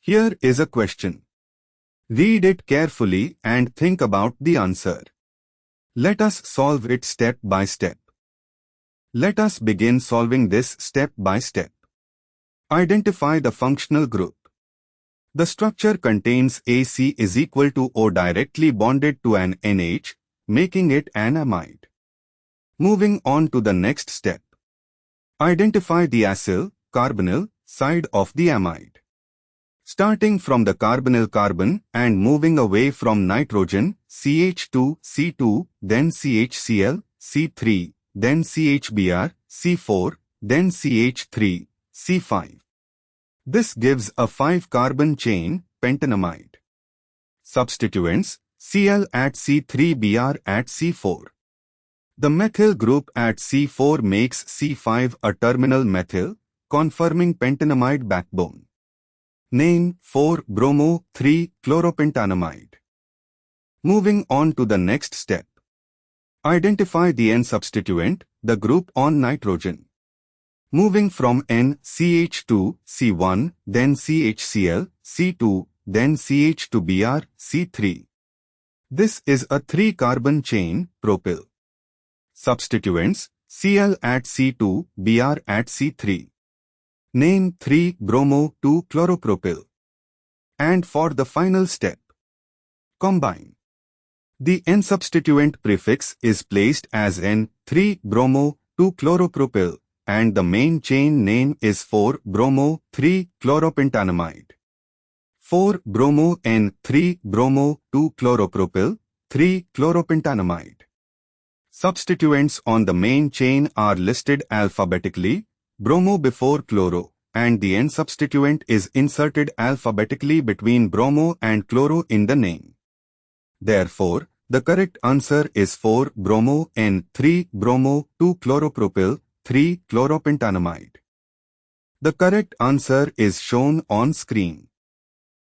Here is a question. Read it carefully and think about the answer. Let us solve it step by step. Let us begin solving this step by step. Identify the functional group. The structure contains AC is equal to O directly bonded to an NH, making it an amide. Moving on to the next step. Identify the acyl, carbonyl, side of the amide. Starting from the carbonyl carbon and moving away from nitrogen, CH2, C2, then CHCl, C3, then CHBr, C4, then CH3, C5. This gives a 5-carbon chain, pentanamide. Substituents, Cl at C3, Br at C4. The methyl group at C4 makes C5 a terminal methyl, conforming pentanamide backbone. Name 4-bromo-3-chloropentanamide. Moving on to the next step. Identify the N substituent, the group on nitrogen. Moving from N, CH2, C1, then CHCl, C2, then CH2Br, C3. This is a 3-carbon chain, propyl. Substituents, Cl at C2, Br at C3. Name 3-bromo-2-chloropropyl. And for the final step, combine. The N substituent prefix is placed as N3-bromo-2-chloropropyl and the main chain name is 4-bromo-3-chloropentanamide. 4-bromo-N3-bromo-2-chloropropyl, 3-chloropentanamide. Substituents on the main chain are listed alphabetically, bromo before chloro, and the N substituent is inserted alphabetically between bromo and chloro in the name. Therefore, the correct answer is 4-bromo-N3-bromo-2-chloropropyl, 3-chloropentanamide. The correct answer is shown on screen.